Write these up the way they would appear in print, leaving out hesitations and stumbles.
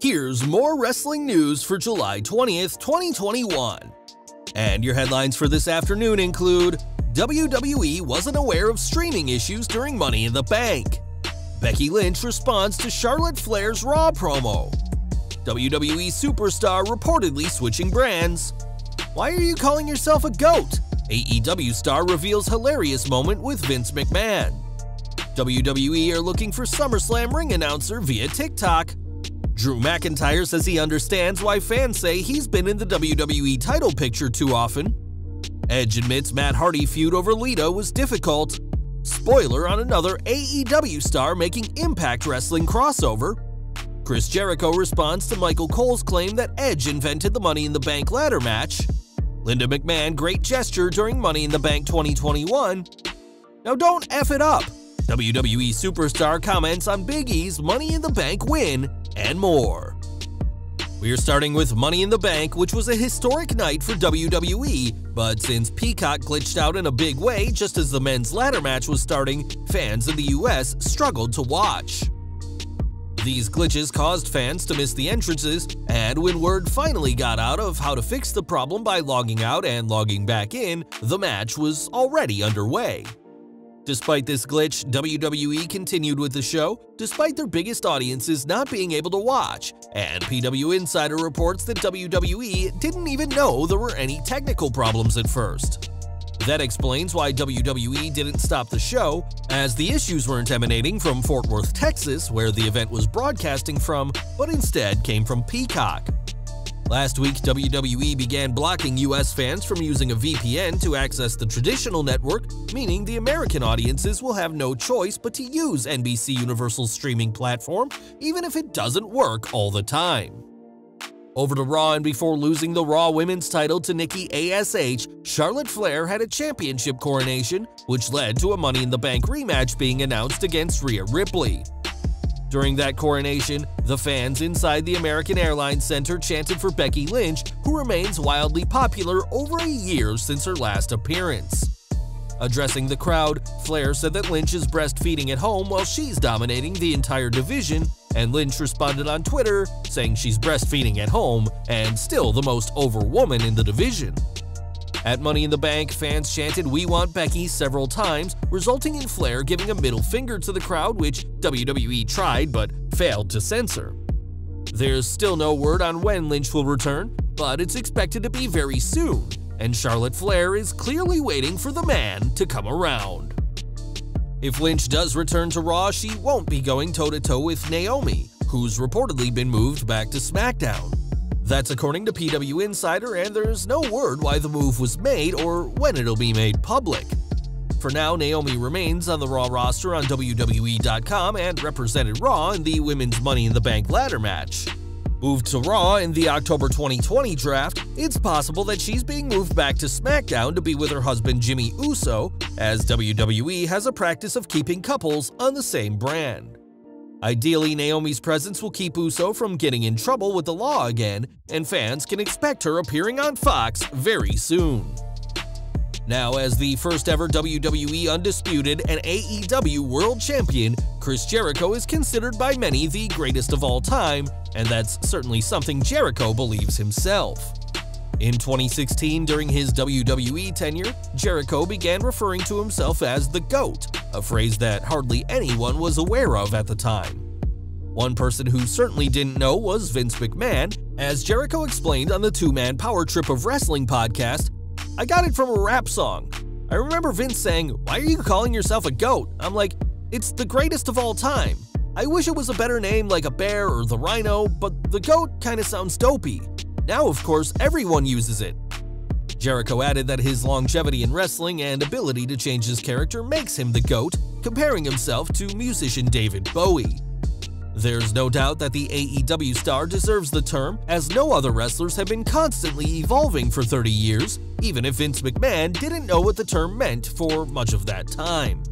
Here's more wrestling news for July 20th, 2021. And your headlines for this afternoon include: WWE wasn't aware of streaming issues during Money in the Bank. Becky Lynch responds to Charlotte Flair's Raw promo. WWE superstar reportedly switching brands. Why are you calling yourself a GOAT? AEW star reveals hilarious moment with Vince McMahon. WWE are looking for SummerSlam ring announcer via TikTok. Drew McIntyre says he understands why fans say he's been in the WWE title picture too often. Edge admits Matt Hardy feud over Lita was difficult. Spoiler on another AEW star making Impact Wrestling crossover. Chris Jericho responds to Michael Cole's claim that Edge invented the Money in the Bank ladder match. Linda McMahon great gesture during Money in the Bank 2021. Now don't F it up. WWE superstar comments on Big E's Money in the Bank win, and more. We are starting with Money in the Bank, which was a historic night for WWE, but since Peacock glitched out in a big way just as the men's ladder match was starting, fans in the US struggled to watch. These glitches caused fans to miss the entrances, and when word finally got out of how to fix the problem by logging out and logging back in, the match was already underway. Despite this glitch, WWE continued with the show, despite their biggest audiences not being able to watch, and PW Insider reports that WWE didn't even know there were any technical problems at first. That explains why WWE didn't stop the show, as the issues weren't emanating from Fort Worth, Texas, where the event was broadcasting from, but instead came from Peacock. Last week, WWE began blocking US fans from using a VPN to access the traditional network, meaning the American audiences will have no choice but to use NBC Universal's streaming platform, even if it doesn't work all the time. Over to Raw, and before losing the Raw Women's title to Nikki ASH, Charlotte Flair had a championship coronation, which led to a Money in the Bank rematch being announced against Rhea Ripley. During that coronation, the fans inside the American Airlines Center chanted for Becky Lynch, who remains wildly popular over a year since her last appearance. Addressing the crowd, Flair said that Lynch is breastfeeding at home while she's dominating the entire division, and Lynch responded on Twitter saying she's breastfeeding at home and still the most over woman in the division. At Money in the Bank, fans chanted "We want Becky" several times, resulting in Flair giving a middle finger to the crowd, which WWE tried but failed to censor. There's still no word on when Lynch will return, but it's expected to be very soon, and Charlotte Flair is clearly waiting for the man to come around. If Lynch does return to Raw, she won't be going toe-to-toe with Naomi, who's reportedly been moved back to SmackDown. That's according to PW Insider, and there's no word why the move was made or when it'll be made public. For now, Naomi remains on the Raw roster on WWE.com and represented Raw in the Women's Money in the Bank ladder match. Moved to Raw in the October 2020 draft, it's possible that she's being moved back to SmackDown to be with her husband Jimmy Uso, as WWE has a practice of keeping couples on the same brand. Ideally, Naomi's presence will keep Uso from getting in trouble with the law again, and fans can expect her appearing on Fox very soon. Now, as the first ever WWE Undisputed and AEW World Champion, Chris Jericho is considered by many the greatest of all time, and that's certainly something Jericho believes himself. In 2016, during his WWE tenure, Jericho began referring to himself as the GOAT, a phrase that hardly anyone was aware of at the time. One person who certainly didn't know was Vince McMahon, as Jericho explained on the Two-Man Power Trip of Wrestling podcast, "I got it from a rap song. I remember Vince saying, 'Why are you calling yourself a GOAT?' I'm like, it's the greatest of all time. I wish it was a better name like a bear or the rhino, but the GOAT kinda sounds dopey. Now, of course, everyone uses it." Jericho added that his longevity in wrestling and ability to change his character makes him the GOAT, comparing himself to musician David Bowie. There's no doubt that the AEW star deserves the term, as no other wrestlers have been constantly evolving for 30 years, even if Vince McMahon didn't know what the term meant for much of that time.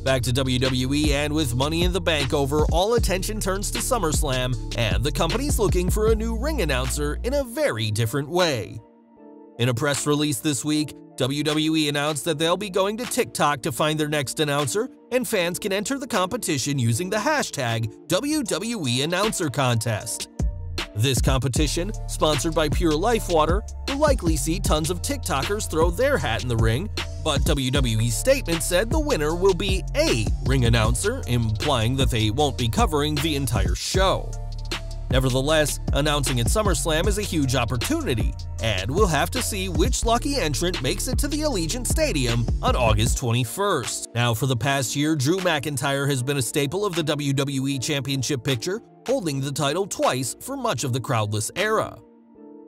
Back to WWE, and with Money in the Bank over, all attention turns to SummerSlam, and the company's looking for a new ring announcer in a very different way. In a press release this week, WWE announced that they'll be going to TikTok to find their next announcer, and fans can enter the competition using the hashtag WWE Announcer Contest. This competition, sponsored by Pure Life Water, will likely see tons of TikTokers throw their hat in the ring, but WWE's statement said the winner will be a ring announcer, implying that they won't be covering the entire show. Nevertheless, announcing at SummerSlam is a huge opportunity, and we'll have to see which lucky entrant makes it to the Allegiant Stadium on August 21st. Now, for the past year, Drew McIntyre has been a staple of the WWE Championship picture, holding the title twice for much of the crowdless era.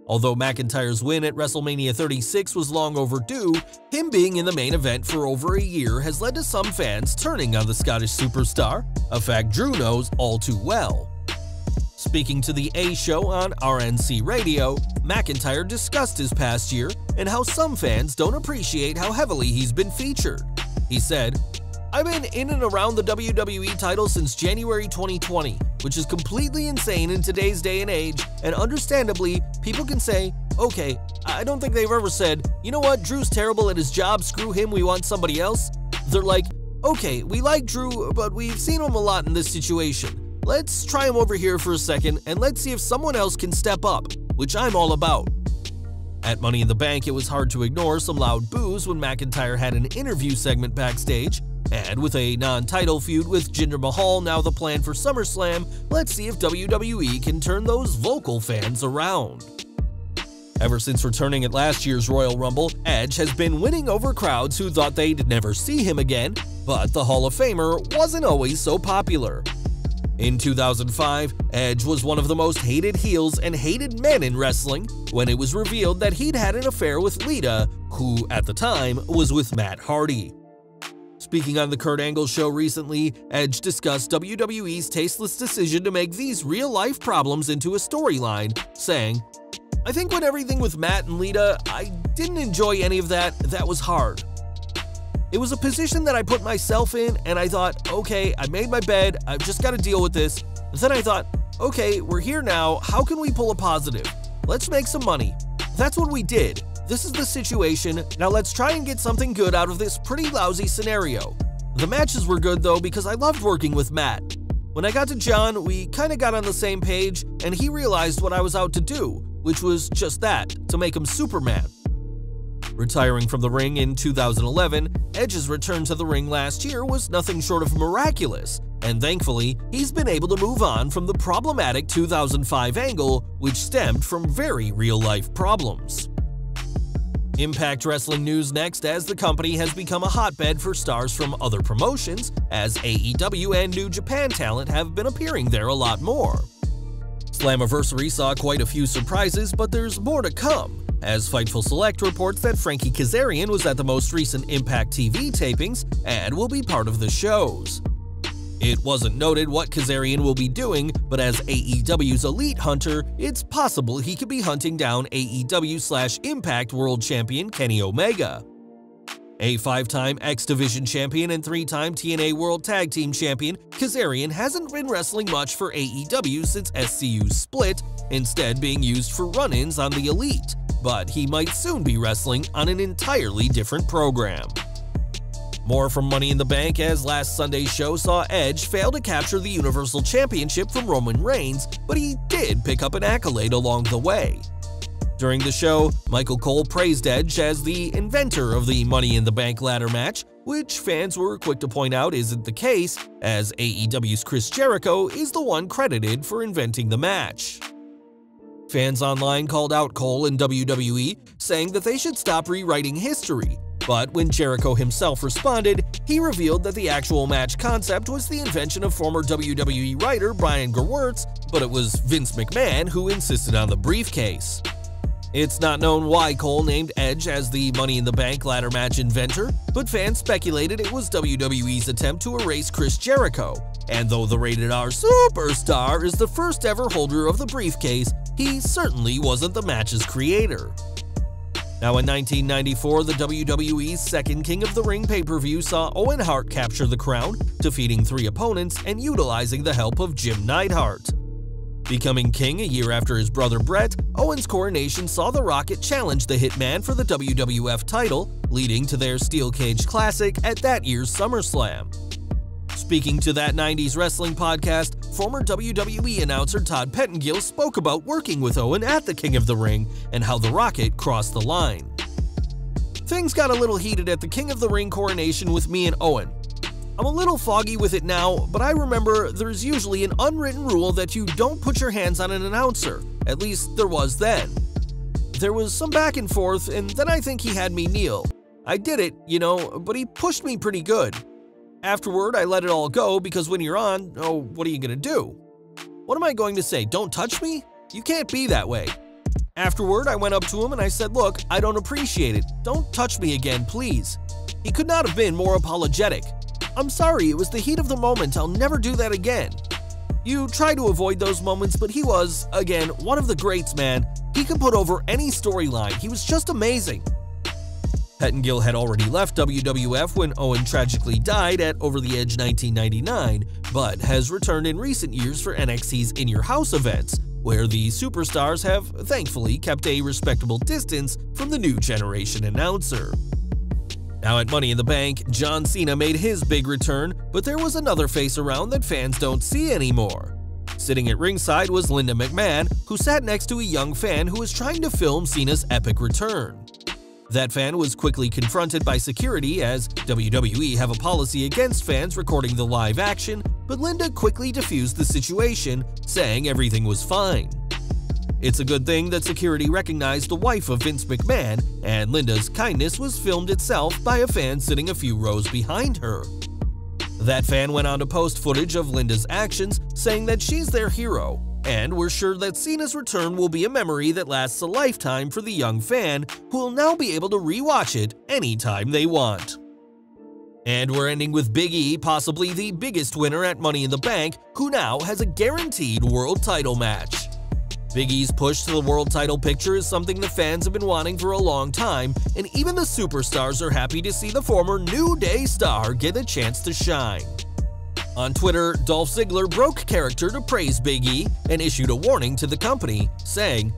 Although McIntyre's win at WrestleMania 36 was long overdue, him being in the main event for over a year has led to some fans turning on the Scottish superstar, a fact Drew knows all too well. Speaking to the A Show on RNC Radio, McIntyre discussed his past year and how some fans don't appreciate how heavily he's been featured. He said, "I've been in and around the WWE title since January 2020, which is completely insane in today's day and age, and understandably, people can say, okay, I don't think they've ever said, you know what, Drew's terrible at his job, screw him, we want somebody else. They're like, okay, we like Drew, but we've seen him a lot in this situation. Let's try him over here for a second, and let's see if someone else can step up, which I'm all about." At Money in the Bank, it was hard to ignore some loud boos when McIntyre had an interview segment backstage, and with a non-title feud with Jinder Mahal now the plan for SummerSlam, let's see if WWE can turn those vocal fans around. Ever since returning at last year's Royal Rumble, Edge has been winning over crowds who thought they'd never see him again, but the Hall of Famer wasn't always so popular. In 2005, Edge was one of the most hated heels and hated men in wrestling when it was revealed that he'd had an affair with Lita, who at the time was with Matt Hardy. Speaking on the Kurt Angle show recently, Edge discussed WWE's tasteless decision to make these real-life problems into a storyline, saying, "I think when everything with Matt and Lita, I didn't enjoy any of that, that was hard. It was a position that I put myself in, and I thought, okay, I made my bed, I've just got to deal with this. Then I thought, okay, we're here now, how can we pull a positive? Let's make some money. That's what we did. This is the situation, now let's try and get something good out of this pretty lousy scenario. The matches were good though because I loved working with Matt. When I got to John, we kinda got on the same page, and he realized what I was out to do, which was just that, to make him Superman." Retiring from the ring in 2011, Edge's return to the ring last year was nothing short of miraculous, and thankfully, he's been able to move on from the problematic 2005 angle, which stemmed from very real-life problems. Impact Wrestling news next, as the company has become a hotbed for stars from other promotions, as AEW and New Japan talent have been appearing there a lot more. Slammiversary saw quite a few surprises, but there's more to come, as Fightful Select reports that Frankie Kazarian was at the most recent Impact TV tapings and will be part of the shows. It wasn't noted what Kazarian will be doing, but as AEW's elite hunter, it's possible he could be hunting down AEW/Impact World Champion Kenny Omega. A 5-time X Division champion and 3-time TNA World Tag Team champion, Kazarian hasn't been wrestling much for AEW since SCU's split, instead being used for run-ins on the Elite, but he might soon be wrestling on an entirely different program. More from Money in the Bank, as last Sunday's show saw Edge fail to capture the Universal Championship from Roman Reigns, but he did pick up an accolade along the way. During the show, Michael Cole praised Edge as the inventor of the Money in the Bank ladder match, which fans were quick to point out isn't the case, as AEW's Chris Jericho is the one credited for inventing the match. Fans online called out Cole and WWE, saying that they should stop rewriting history, but when Jericho himself responded, he revealed that the actual match concept was the invention of former WWE writer Brian Gewirtz, but it was Vince McMahon who insisted on the briefcase. It's not known why Cole named Edge as the Money in the Bank ladder match inventor, but fans speculated it was WWE's attempt to erase Chris Jericho, and though the Rated R Superstar is the first ever holder of the briefcase, he certainly wasn't the match's creator. Now in 1994, the WWE's second King of the Ring pay-per-view saw Owen Hart capture the crown, defeating 3 opponents and utilizing the help of Jim Neidhart. Becoming king a year after his brother Bret, Owens' coronation saw The Rocket challenge the Hitman for the WWF title, leading to their Steel Cage Classic at that year's SummerSlam. Speaking to That 90s Wrestling podcast, former WWE announcer Todd Pettengill spoke about working with Owen at the King of the Ring and how The Rocket crossed the line. Things got a little heated at the King of the Ring coronation with me and Owen. I'm a little foggy with it now, but I remember there's usually an unwritten rule that you don't put your hands on an announcer, at least there was then. There was some back and forth, and then I think he had me kneel. I did it, but he pushed me pretty good. Afterward, I let it all go because when you're on, what are you gonna do? What am I going to say, don't touch me? You can't be that way. Afterward, I went up to him and I said, look, I don't appreciate it. Don't touch me again, please. He could not have been more apologetic. I'm sorry, it was the heat of the moment, I'll never do that again. You try to avoid those moments, but he was, again, one of the greats, man. He could put over any storyline, he was just amazing. Pettengill had already left WWF when Owen tragically died at Over the Edge 1999, but has returned in recent years for NXT's In Your House events, where the superstars have thankfully kept a respectable distance from the new generation announcer. Now at Money in the Bank, John Cena made his big return, but there was another face around that fans don't see anymore. Sitting at ringside was Linda McMahon, who sat next to a young fan who was trying to film Cena's epic return. That fan was quickly confronted by security as WWE have a policy against fans recording the live action, but Linda quickly diffused the situation, saying everything was fine. It's a good thing that security recognized the wife of Vince McMahon, and Linda's kindness was filmed itself by a fan sitting a few rows behind her. That fan went on to post footage of Linda's actions, saying that she's their hero, and we're sure that Cena's return will be a memory that lasts a lifetime for the young fan, who will now be able to rewatch it anytime they want. And we're ending with Big E, possibly the biggest winner at Money in the Bank, who now has a guaranteed world title match. Big E's push to the world title picture is something the fans have been wanting for a long time, and even the superstars are happy to see the former New Day star get a chance to shine. On Twitter, Dolph Ziggler broke character to praise Big E and issued a warning to the company, saying,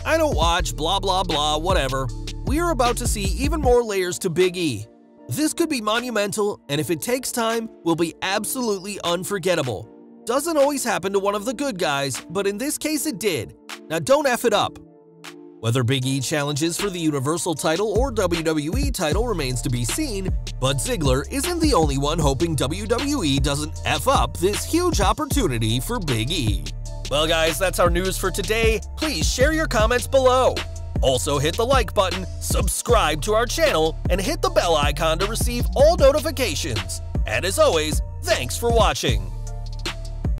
"I don't watch, blah blah blah, whatever. We are about to see even more layers to Big E. This could be monumental, and if it takes time, will be absolutely unforgettable. Doesn't always happen to one of the good guys, but in this case it did. Now don't F it up." Whether Big E challenges for the Universal title or WWE title remains to be seen, but Ziggler isn't the only one hoping WWE doesn't F up this huge opportunity for Big E. Well guys, that's our news for today. Please share your comments below. Also hit the like button, subscribe to our channel, and hit the bell icon to receive all notifications. And as always, thanks for watching.